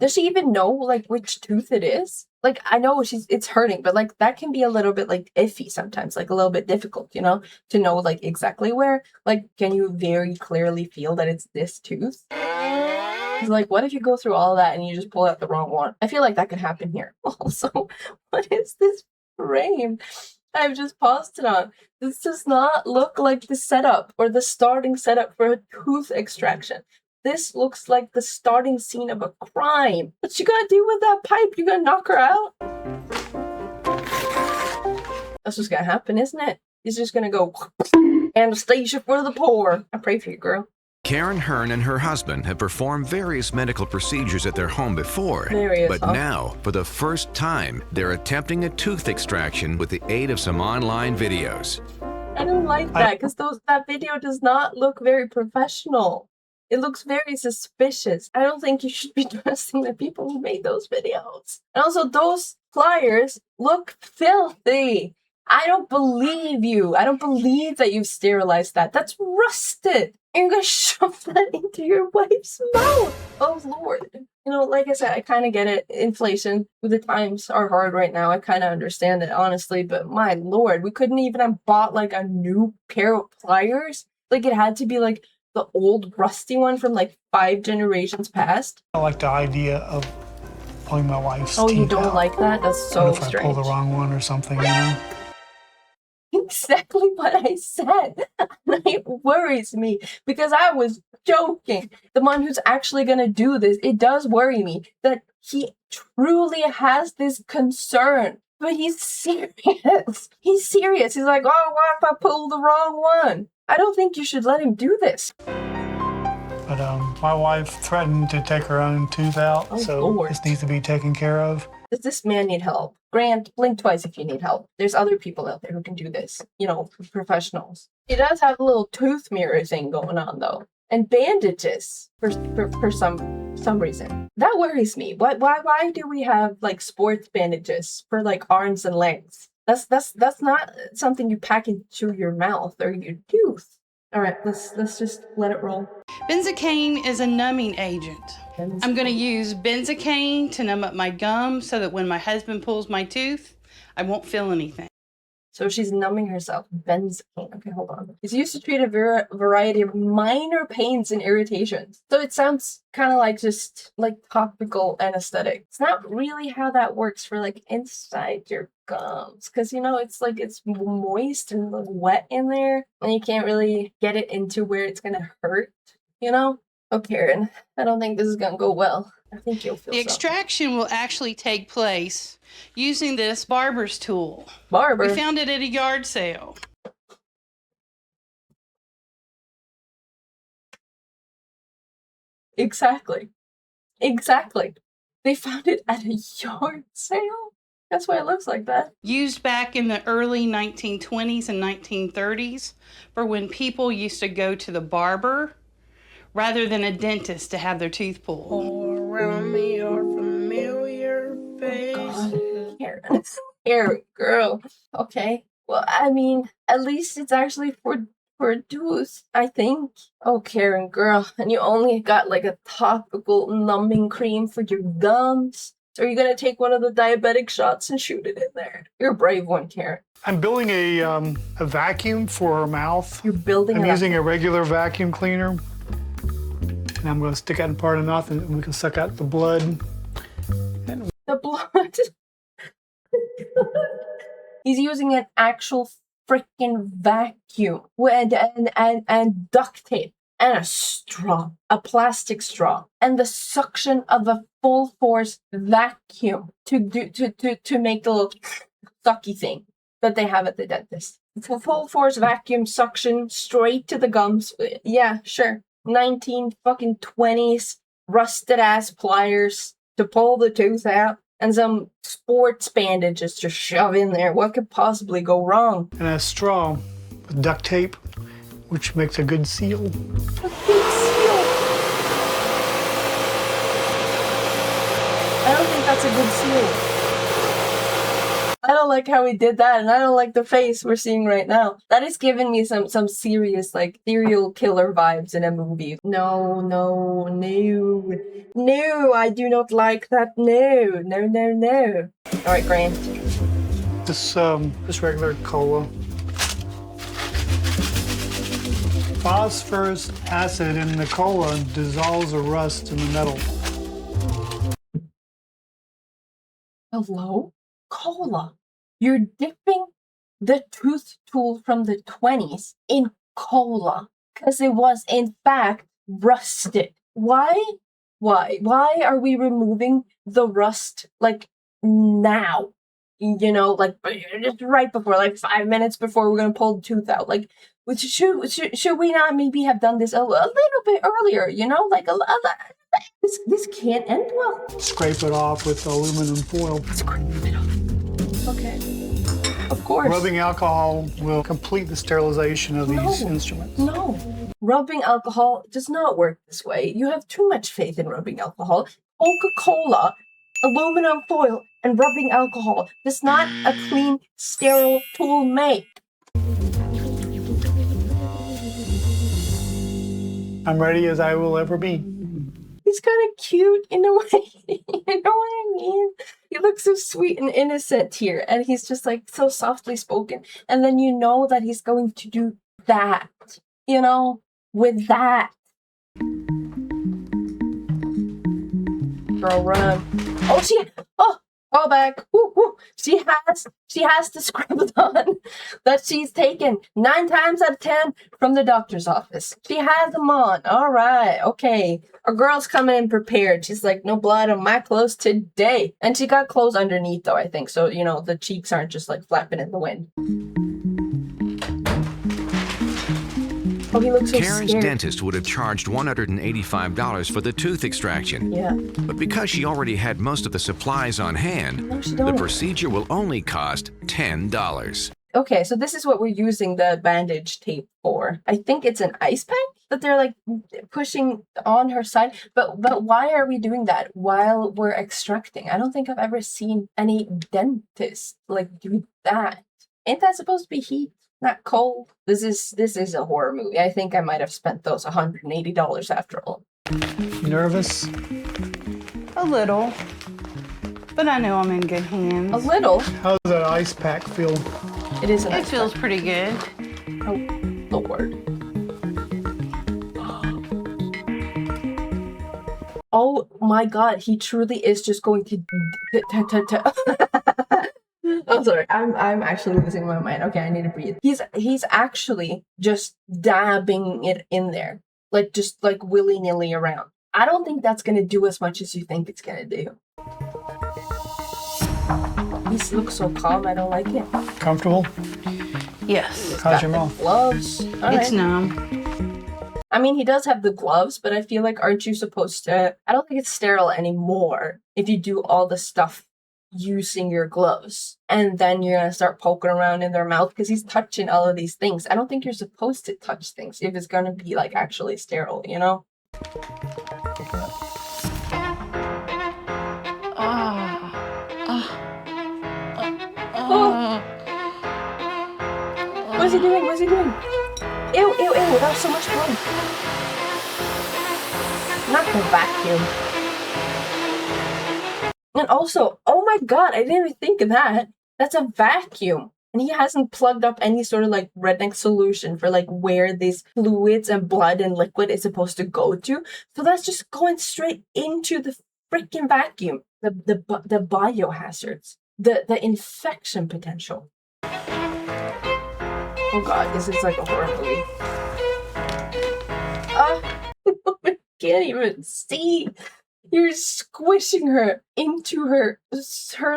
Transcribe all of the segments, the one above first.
Does she even know, like, which tooth it is? Like, I know it's hurting, but, like, that can be a little bit, like, iffy sometimes, like, a little bit difficult, you know, to know, like, exactly where. Like, can you very clearly feel that it's this tooth? Like, what if you go through all of that and you just pull out the wrong one? I feel like that could happen here. Also, what is this frame I've just paused it on? This does not look like the setup or the starting setup for a tooth extraction. This looks like the starting scene of a crime. What you gonna do with that pipe? You gonna knock her out? That's what's gonna happen, isn't it? He's just gonna go, anesthesia for the poor. I pray for you, girl. Karen Hearn and her husband have performed various medical procedures at their home before, but now, for the first time, they're attempting a tooth extraction with the aid of some online videos. I don't like that, because that video does not look very professional. It looks very suspicious. I don't think you should be trusting the people who made those videos. And also, those pliers look filthy. I don't believe you. I don't believe that you've sterilized that. That's rusted. You're gonna shove that into your wife's mouth. Oh, Lord. You know, like I said, I kind of get it. Inflation, the times are hard right now. I kind of understand it, honestly. But my Lord, we couldn't even have bought, like, a new pair of pliers. Like, it had to be, like, the old rusty one from, like, 5 generations past. I like the idea of pulling my wife's teeth out. Oh, you don't like that? That's so strange. What if I pull the wrong one or something, you know? Exactly what I said. It worries me because I was joking. The one who's actually gonna do this, it does worry me that he truly has this concern. But he's serious. He's serious. He's like, oh, what if I pull the wrong one? I don't think you should let him do this. But my wife threatened to take her own tooth out, so Lord. This needs to be taken care of. Does this man need help? Grant, blink twice if you need help. There's other people out there who can do this. You know, professionals. He does have a little tooth mirror thing going on, though. And bandages for some reason. That worries me. Why do we have, like, sports bandages for, like, arms and legs? That's not something you pack into your mouth or your tooth. All right, let's just let it roll. Benzocaine is a numbing agent. I'm going to use benzocaine to numb up my gums so that when my husband pulls my tooth, I won't feel anything. So she's numbing herself. Benzocaine. Okay, hold on. It's used to treat a variety of minor pains and irritations. So it sounds kind of like just like topical anesthetic. It's not really how that works for like inside your gums. Because, you know, it's like it's moist and like, wet in there. And you can't really get it into where it's going to hurt, you know? Oh, Karen, I don't think this is going to go well. I think you'll feel The extraction will actually take place using this barber's tool. Barber? We found it at a yard sale. Exactly. They found it at a yard sale? That's why it looks like that. Used back in the early 1920s and 1930s for when people used to go to the barber rather than a dentist to have their tooth pulled. All around me are familiar faces. Karen. Karen, girl. Okay. Well, I mean, at least it's actually for a tooth, I think. Oh, Karen, girl. And you only got like a topical numbing cream for your gums. So are you going to take one of the diabetic shots and shoot it in there? You're a brave one, Karen. I'm building a vacuum for her mouth. You're building I'm using a regular vacuum cleaner. And I'm going to stick that in part of the mouth and we can suck out the blood. The blood? He's using an actual freaking vacuum and duct tape and a straw, a plastic straw, and the suction of a full force vacuum to make the little sucky thing that they have at the dentist. It's a full force vacuum suction straight to the gums. Yeah, sure. 1920s rusted ass pliers to pull the tooth out and some sports bandages to shove in there. What could possibly go wrong? And a straw with duct tape, which makes a good seal. A good seal? I don't think that's a good seal. I don't like how he did that, and I don't like the face we're seeing right now. That is giving me some serious, like, serial killer vibes in a movie. No, no, no. No, I do not like that. No, no, no, no. Alright, Grant. This regular cola. Phosphorus acid in the cola dissolves or rusts in the metal. Hello? Cola. You're dipping the tooth tool from the 20s in cola because it was, in fact, rusted. Why? Why are we removing the rust, like, now? You know, like, just right before, like, 5 minutes before we're going to pull the tooth out. Like, should we not maybe have done this a little bit earlier, you know? Like, this can't end well. Scrape it off with aluminum foil. Scrape it off. Okay. Of course. Rubbing alcohol will complete the sterilization of these instruments. No. Rubbing alcohol does not work this way. You have too much faith in rubbing alcohol. Coca-Cola, aluminum foil, and rubbing alcohol does not a clean, sterile tool make. I'm ready as I will ever be. He's kind of cute in a way. You know what I mean? He looks so sweet and innocent here, and he's just like so softly spoken. And then you know that he's going to do that, you know, with that. Girl, run. Call back. Woo, woo. She has the Scribbledon that she's taken 9 times out of 10 from the doctor's office. She has them on. All right, okay. Our girl's coming in prepared. She's like, no blood on my clothes today. And she got clothes underneath, though, I think. So, you know, the cheeks aren't just like flapping in the wind. Oh, he looks so Karen's scared. dentist would have charged $185 for the tooth extraction. Yeah. But because she already had most of the supplies on hand, No, she the don't. procedure will only cost $10. Okay, so this is what we're using the bandage tape for. I think it's an ice pack that they're like pushing on her side. But why are we doing that while we're extracting? I don't think I've ever seen any dentist like do that. Ain't that supposed to be heat, not cold? This is a horror movie. I think I might have spent those $180 after all. Nervous? A little. But I know I'm in good hands. A little. How does that ice pack feel? It is an It ice feels pack. pretty good. Oh, Lord. Oh my God, he truly is just going to. I'm sorry. I'm actually losing my mind. Okay, I need to breathe. He's actually just dabbing it in there, like just like willy-nilly around. I don't think that's gonna do as much as you think it's gonna do. He looks so calm. I don't like it. Comfortable? Yes. How's your Got the mouth? gloves. All It's right. numb. I mean, he does have the gloves, but I feel like aren't you supposed to? I don't think it's sterile anymore if you do all the stuff using your gloves, and then you're gonna start poking around in their mouth because he's touching all of these things. I don't think you're supposed to touch things if it's gonna be like actually sterile, you know? What's he doing? What's he doing? Ew, ew, ew, that was so much fun. Not the vacuum. And also, oh my God, I didn't even think of that. That's a vacuum. And he hasn't plugged up any sort of like redneck solution for like where these fluids and blood and liquid is supposed to go to. So that's just going straight into the freaking vacuum. The biohazards. The infection potential. Oh God, this is like a horror movie. I can't even see. You're squishing her into her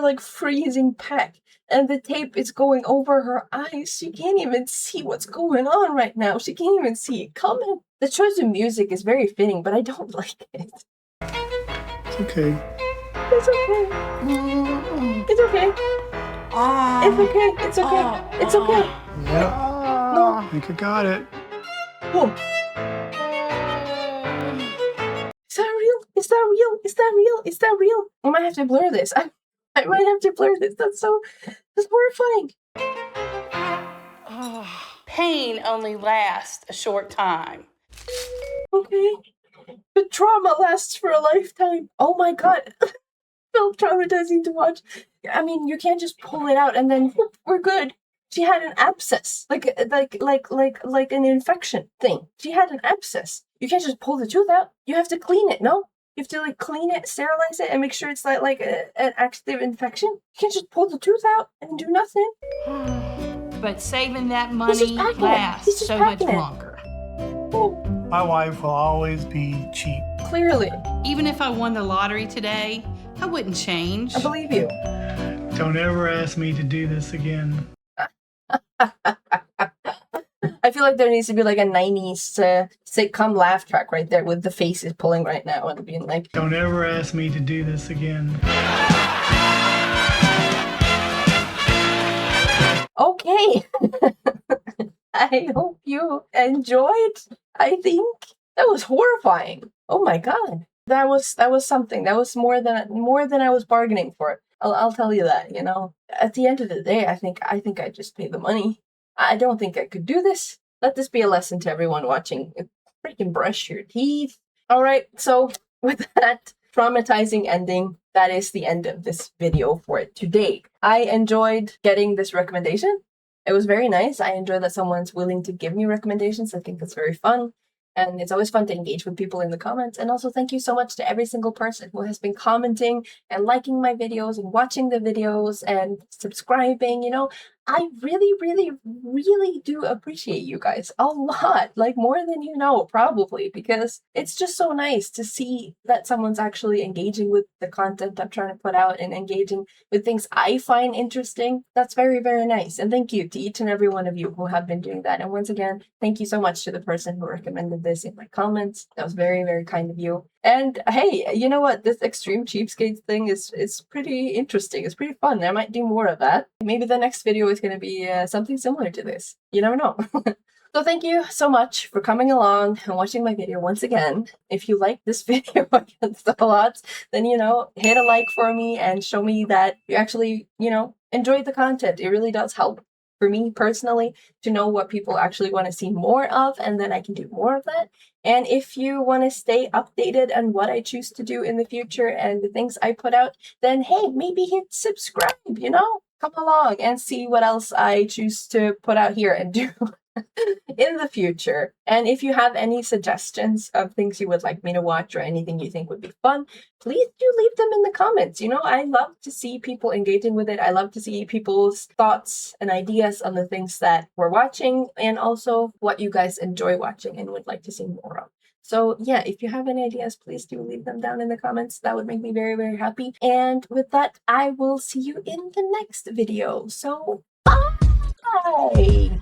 like freezing pack, and the tape is going over her eyes. She can't even see what's going on right now. She can't even see it coming. The choice of music is very fitting, but I don't like it. It's okay. It's okay. It's okay. It's okay. It's okay. It's okay. Yep. No. I think I got it. Oh. Is that real? Is that real? Is that real? Is that real? I might have to blur this. I might have to blur this. That's horrifying. Pain only lasts a short time. Okay. But trauma lasts for a lifetime. Oh my god. So traumatizing to watch. I mean, you can't just pull it out and then whoop, we're good. She had an abscess, like an infection thing. She had an abscess. You can't just pull the tooth out. You have to clean it. No, you have to like clean it, sterilize it, and make sure it's like an active infection. You can't just pull the tooth out and do nothing. But saving that money lasts so much longer. My wife will always be cheap. Clearly. Even if I won the lottery today, I wouldn't change. I believe you. Don't ever ask me to do this again. I feel like there needs to be like a 90s sitcom laugh track right there with the faces pulling right now and being like, don't ever ask me to do this again. Okay. I hope you enjoyed. I think that was horrifying. Oh my god. That was something. That was more than I was bargaining for. I'll tell you that, you know. At the end of the day, I think I just pay the money. I don't think I could do this. Let this be a lesson to everyone watching. Freaking brush your teeth. All right. So with that traumatizing ending, that is the end of this video for today. I enjoyed getting this recommendation. It was very nice. I enjoy that someone's willing to give me recommendations. I think that's very fun. And it's always fun to engage with people in the comments. And also thank you so much to every single person who has been commenting and liking my videos and watching the videos and subscribing. You know, I really, really, really do appreciate you guys a lot, like more than you know, probably, because it's just so nice to see that someone's actually engaging with the content I'm trying to put out and engaging with things I find interesting. That's very, very nice. And thank you to each and every one of you who have been doing that. And once again, thank you so much to the person who recommended this in my comments. That was very, very kind of you. And hey, you know what? This extreme cheapskate thing is pretty interesting. It's pretty fun. I might do more of that. Maybe the next video is going to be something similar to this. You never know. So thank you so much for coming along and watching my video once again. If you like this video against the odds, then, you know, hit a like for me and show me that you actually, you know, enjoyed the content. It really does help for me personally to know what people actually want to see more of, and then I can do more of that. And if you want to stay updated on what I choose to do in the future and the things I put out, then hey, maybe hit subscribe, you know? Come along and see what else I choose to put out here and do in the future. And if you have any suggestions of things you would like me to watch or anything you think would be fun, please do leave them in the comments. You know, I love to see people engaging with it. I love to see people's thoughts and ideas on the things that we're watching and also what you guys enjoy watching and would like to see more of. So yeah, if you have any ideas, please do leave them down in the comments. That would make me very, very happy. And with that, I will see you in the next video. So bye!